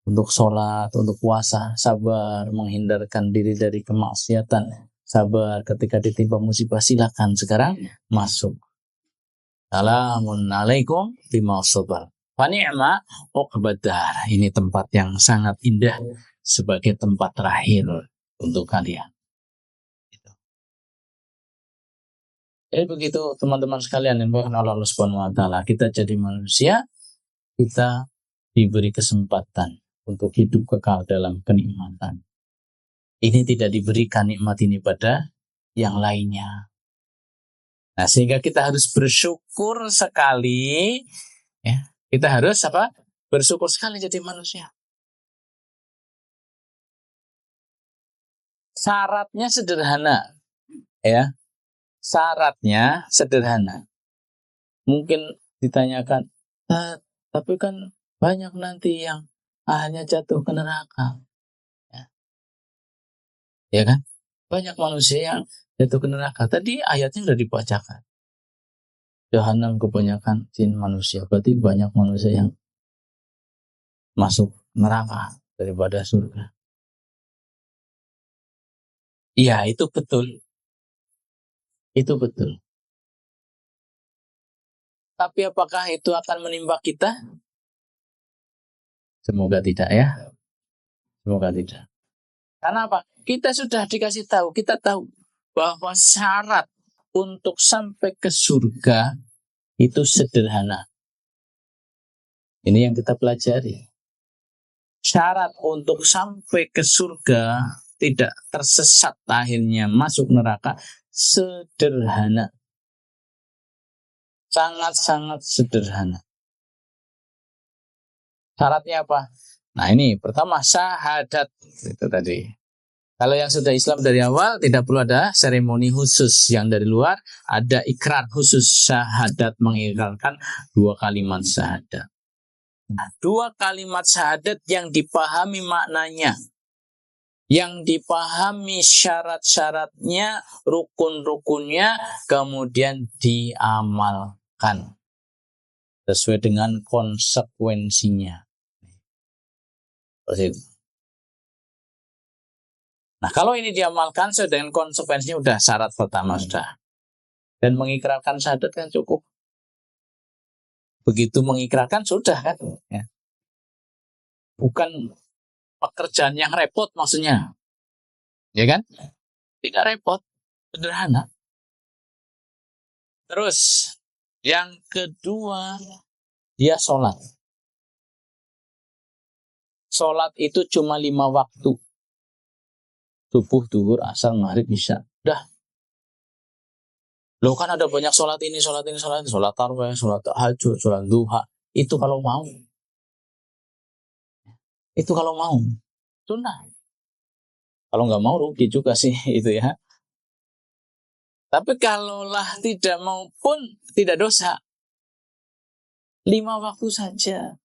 Untuk sholat, untuk puasa, sabar menghindarkan diri dari kemaksiatan, sabar ketika ditimpa musibah, silakan sekarang masuk. Assalamualaikum bima sabar. Fa ni'ma uqbadar. Ini tempat yang sangat indah sebagai tempat terakhir untuk kalian. Jadi begitu teman-teman sekalian yang dimuliakan Allah Subhanahu wa taala, kita jadi manusia, kita diberi kesempatan untuk hidup kekal dalam kenikmatan. Ini tidak diberikan nikmat ini pada yang lainnya. Nah, sehingga kita harus bersyukur sekali, ya. Kita harus apa? Bersyukur sekali jadi manusia. Syaratnya sederhana, ya. Syaratnya sederhana. Mungkin ditanyakan, tapi kan banyak nanti yang hanya jatuh ke neraka. Ya kan? Banyak manusia yang jatuh ke neraka. Tadi ayatnya sudah dibacakan. Jahanam kebanyakan jin manusia. Berarti banyak manusia yang masuk neraka daripada surga. Iya, itu betul. Itu betul. Tapi apakah itu akan menimpa kita? Semoga tidak ya. Semoga tidak. Karena apa? Kita sudah dikasih tahu, kita tahu bahwa syarat untuk sampai ke surga itu sederhana. Ini yang kita pelajari. Syarat untuk sampai ke surga tidak tersesat akhirnya masuk neraka sederhana. Sangat-sangat sederhana. Syaratnya apa? Nah ini pertama syahadat itu tadi. Kalau yang sudah Islam dari awal tidak perlu ada seremoni khusus. Yang dari luar ada ikrar khusus syahadat, mengikrarkan 2 kalimat syahadat. Nah, 2 kalimat syahadat yang dipahami maknanya, yang dipahami syarat-syaratnya, rukun-rukunnya, kemudian diamalkan sesuai dengan konsekuensinya. Nah, kalau ini diamalkan sesuai dengan konsekuensinya, udah syarat pertama sudah. Dan mengikrarkan syahadat kan cukup. Begitu mengikrarkan sudah kan. Ya. Bukan pekerjaan yang repot maksudnya. Ya kan? Tidak repot. Sederhana. Terus, yang kedua, dia sholat. Sholat itu cuma 5 waktu. Subuh, duhur, asar, maghrib, isya. Udah. Loh kan ada banyak sholat ini, sholat ini, sholat ini. Sholat tarawih, sholat tahajud, sholat duha. Itu kalau mau. Itu kalau mau. Sunnah. Kalau nggak mau rugi juga sih itu ya. Tapi kalaulah tidak mau pun tidak dosa. 5 waktu saja.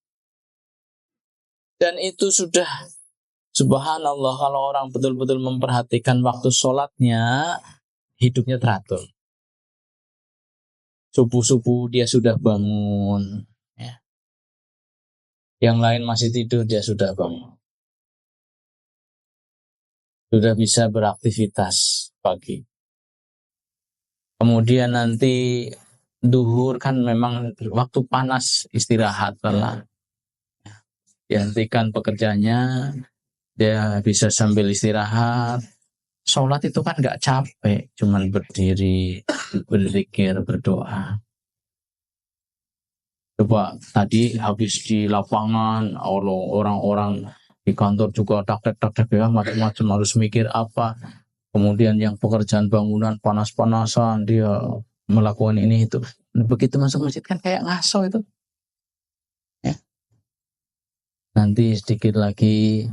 Dan itu sudah subhanallah kalau orang betul-betul memperhatikan waktu sholatnya, hidupnya teratur. Subuh-subuh dia sudah bangun. Ya. Yang lain masih tidur, dia sudah bangun. Sudah bisa beraktivitas pagi. Kemudian nanti duhur kan memang waktu panas, istirahat lah. Dihentikan pekerjaannya, dia bisa sambil istirahat. Sholat itu kan nggak capek, cuman berdiri, berzikir, berdoa. Coba tadi habis di lapangan, orang-orang di kantor juga tak-tak ya, macam-macam harus mikir apa. Kemudian yang pekerjaan bangunan panas-panasan, dia melakukan ini itu. Begitu masuk masjid kan kayak ngaso itu. Ya. Nanti sedikit lagi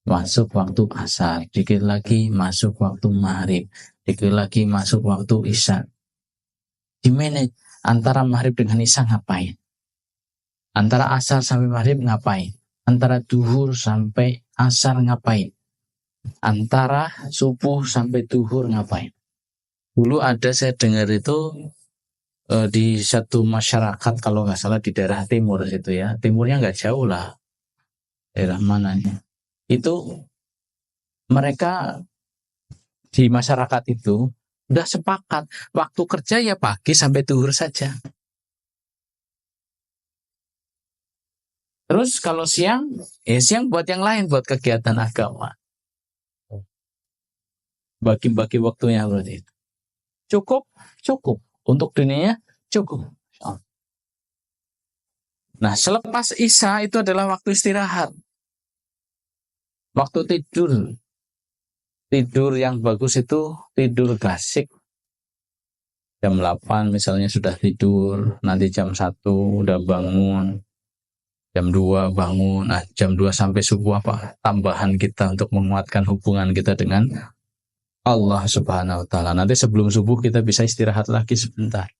masuk waktu asar, sedikit lagi masuk waktu maghrib, sedikit lagi masuk waktu isya. Dimanage antara maghrib dengan isya ngapain? Antara asar sampai maghrib ngapain? Antara duhur sampai asar ngapain? Antara subuh sampai duhur ngapain? Dulu ada saya dengar itu di satu masyarakat kalau nggak salah di daerah timur situ ya, timurnya nggak jauh lah, daerah mananya. Itu mereka di masyarakat itu udah sepakat waktu kerja ya pagi sampai duhur saja. Terus kalau siang, siang buat yang lain, buat kegiatan agama. Bagi-bagi waktunya berarti itu. Cukup. Untuk dunia cukup. Nah, selepas isya itu adalah waktu istirahat. Waktu tidur. Tidur yang bagus itu tidur gasik. Jam 8 misalnya sudah tidur, nanti jam 1 udah bangun, jam 2 bangun. Nah, jam 2 sampai subuh apa? Tambahan kita untuk menguatkan hubungan kita dengan Allah Subhanahu wa taala. Nanti sebelum subuh kita bisa istirahat lagi sebentar.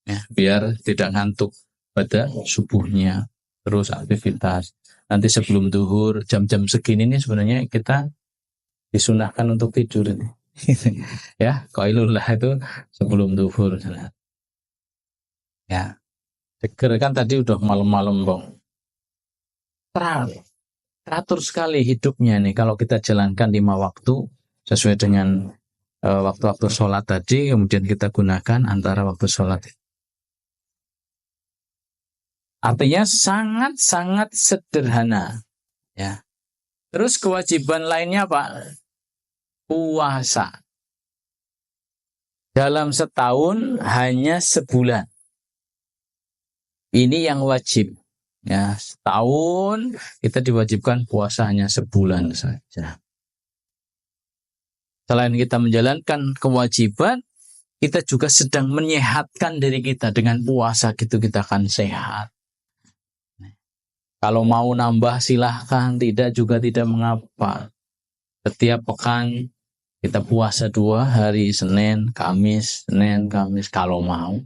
Ya, biar tidak ngantuk pada subuhnya. Terus aktivitas. Nanti sebelum duhur, jam-jam segini nih sebenarnya kita disunahkan untuk tidur ini. Ya, qailullah itu sebelum duhur. Ya, seger kan tadi udah malam-malam, Bang. Teratur sekali hidupnya nih kalau kita jalankan 5 waktu sesuai dengan waktu-waktu sholat tadi, kemudian kita gunakan antara waktu sholat. Artinya sangat-sangat sederhana. Ya. Terus kewajiban lainnya apa? Puasa. Dalam setahun hanya sebulan. Ini yang wajib. Ya, setahun kita diwajibkan puasa hanya sebulan saja. Selain kita menjalankan kewajiban, kita juga sedang menyehatkan diri kita. Dengan puasa gitu kita akan sehat. Kalau mau nambah silahkan, tidak juga tidak mengapa. Setiap pekan kita puasa 2 hari, Senin, Kamis, kalau mau.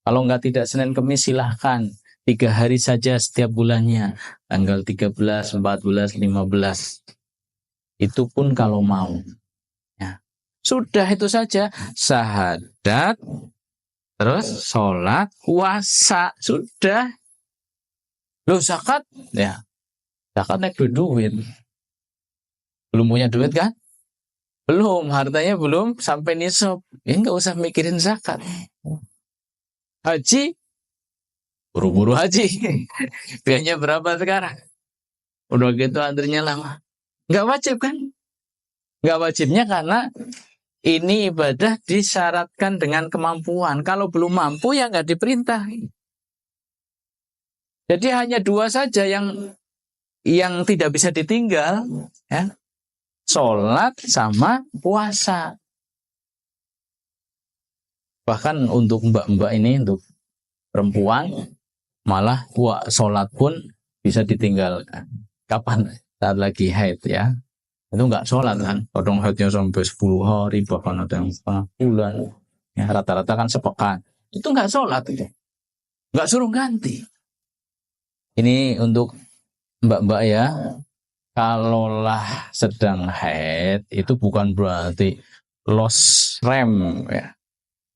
Kalau enggak tidak Senin, Kamis silahkan. 3 hari saja setiap bulannya. Tanggal 13, 14, 15. Itu pun kalau mau. Ya. Sudah itu saja. Syahadat, terus sholat, puasa. Sudah. Loh zakat? Ya. Zakat naik duit. Belum punya duit kan? Belum. Hartanya belum sampai nisab. Ya nggak usah mikirin zakat. Haji? Buru-buru haji. Biayanya berapa sekarang? Udah gitu antrinya lama. Nggak wajib kan? Nggak wajibnya karena ini ibadah disyaratkan dengan kemampuan. Kalau belum mampu ya nggak diperintah. Jadi hanya 2 saja yang tidak bisa ditinggal, ya. Sholat sama puasa. Bahkan untuk mbak-mbak ini, untuk perempuan, malah sholat pun bisa ditinggalkan. Kapan? Saat lagi haid, ya. Itu nggak sholat kan. Kadang haidnya sampai 10 hari, bahkan ada yang setengah bulan. Ya, rata-rata kan sepekan. Itu nggak sholat. Nggak suruh ganti. Ini untuk mbak-mbak ya. Kalaulah sedang haid, itu bukan berarti los rem, ya.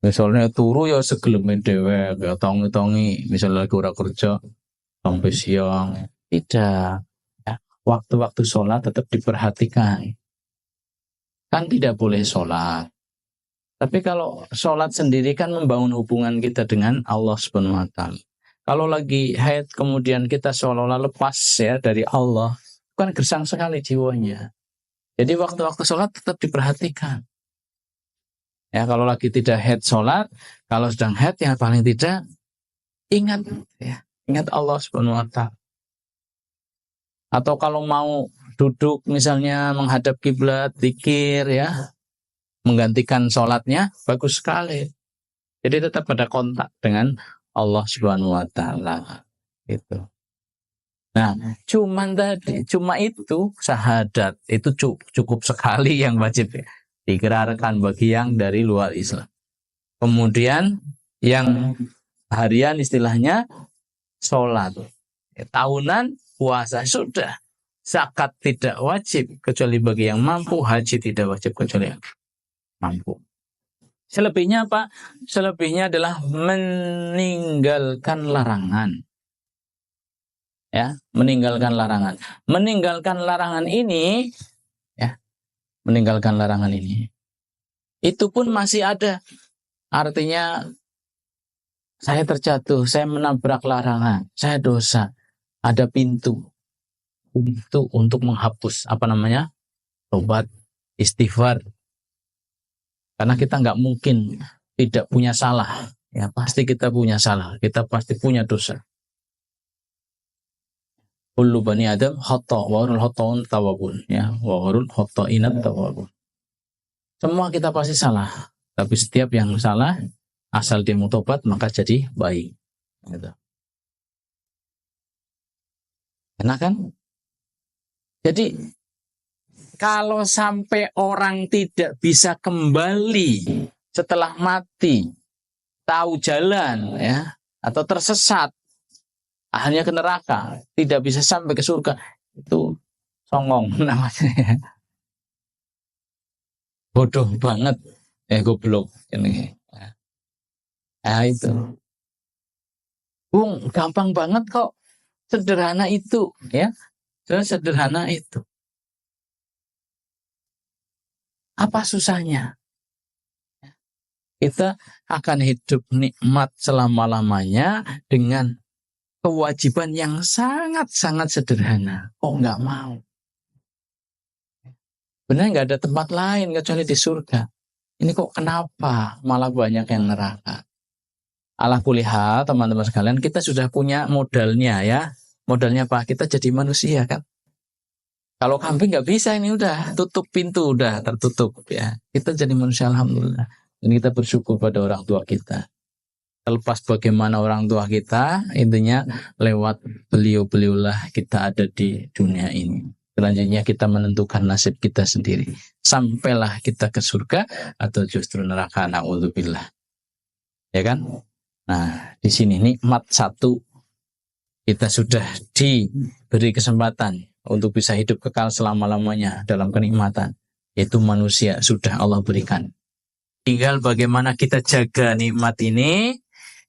Misalnya turu ya segelemen dewek, ya tongi-tongi, misalnya lagi ora kerja sampai siang. Tidak. Ya. Waktu-waktu sholat tetap diperhatikan. Kan tidak boleh sholat. Tapi kalau sholat sendiri kan membangun hubungan kita dengan Allah Subhanahu wa taala. Kalau lagi haid kemudian kita seolah-olah lepas ya dari Allah, kan gersang sekali jiwanya. Jadi waktu-waktu sholat tetap diperhatikan. Ya, kalau lagi tidak haid sholat, kalau sedang haid yang paling tidak ingat, ya, ingat Allah Subhanahu wa taala. Atau kalau mau duduk misalnya menghadap kiblat, zikir, ya, menggantikan sholatnya, bagus sekali. Jadi tetap ada kontak dengan Allah Subhanahu wa taala. Gitu. Nah, cuma itu syahadat itu cukup sekali yang wajib dikerahkan bagi yang dari luar Islam. Kemudian yang harian istilahnya sholat. Tahunan puasa sudah. Zakat tidak wajib kecuali bagi yang mampu, haji tidak wajib kecuali yang mampu. Selebihnya apa? Selebihnya adalah meninggalkan larangan. Ya, meninggalkan larangan. Meninggalkan larangan ini, ya, meninggalkan larangan ini. Itu pun masih ada. Artinya saya terjatuh, saya menabrak larangan, saya dosa. Ada pintu untuk menghapus tobat, istighfar. Karena kita nggak mungkin tidak punya salah. Ya, pasti kita punya salah. Kita pasti punya dosa. Kullu bani Adam khata' wa warul khata'un tawabun. Ya, wa warul khata'inat tawabun. Semua kita pasti salah. Tapi setiap yang salah, asal dia mau tobat, maka jadi baik. Gitu. Enak kan? Jadi, kalau sampai orang tidak bisa kembali setelah mati, tahu jalan, ya, atau tersesat, akhirnya ke neraka, tidak bisa sampai ke surga, itu songong namanya, ya. Bodoh banget, goblok ini. Nah, itu. Bung, gampang banget kok, sederhana itu, ya, sederhana itu. Apa susahnya? Kita akan hidup nikmat selama-lamanya dengan kewajiban yang sangat-sangat sederhana. Oh, nggak mau. Benar nggak ada tempat lain kecuali di surga. Ini kok kenapa malah banyak yang neraka? Ala kulihal, teman-teman sekalian, kita sudah punya modalnya, ya. Modalnya apa? Kita jadi manusia, kan? Kalau kambing nggak bisa, ini udah tutup pintu, udah tertutup, ya. Kita jadi manusia, alhamdulillah. Dan kita bersyukur pada orang tua kita. Terlepas bagaimana orang tua kita, intinya lewat beliau-beliaulah kita ada di dunia ini. Selanjutnya kita menentukan nasib kita sendiri. Sampailah kita ke surga atau justru neraka, na'udzubillah. Ya kan? Nah, di sini nikmat satu, kita sudah diberi kesempatan untuk bisa hidup kekal selama-lamanya dalam kenikmatan. Yaitu manusia sudah Allah berikan. Tinggal bagaimana kita jaga nikmat ini,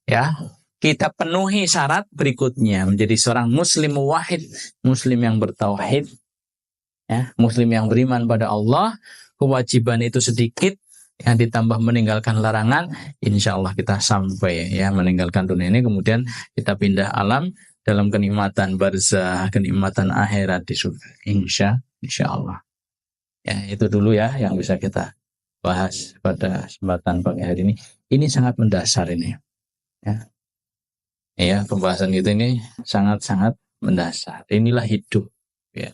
ya. Kita penuhi syarat berikutnya, menjadi seorang muslim wahid, muslim yang bertauhid, ya, muslim yang beriman pada Allah. Kewajiban itu sedikit, yang ditambah meninggalkan larangan, insya Allah kita sampai, ya, meninggalkan dunia ini, kemudian kita pindah alam dalam kenikmatan barzah, kenikmatan akhirat di surga, insya Allah. Ya, itu dulu, ya, yang bisa kita bahas pada kesempatan pagi hari ini. Ini sangat mendasar ini, ya. Ya, pembahasan kita ini sangat-sangat mendasar. Inilah hidup, ya.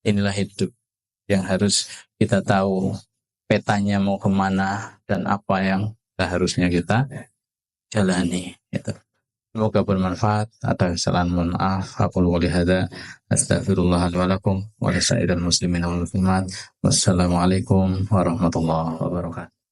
Inilah hidup yang harus kita tahu petanya mau kemana dan apa yang seharusnya kita jalani. Gitu. Semoga bermanfaat. Atas kesalahan mohon maaf. Aqulu qouli hadza astaghfirullah li wa lakum wa li sairil muslimin wal muslimat. Wassalamualaikum warahmatullahi wabarakatuh.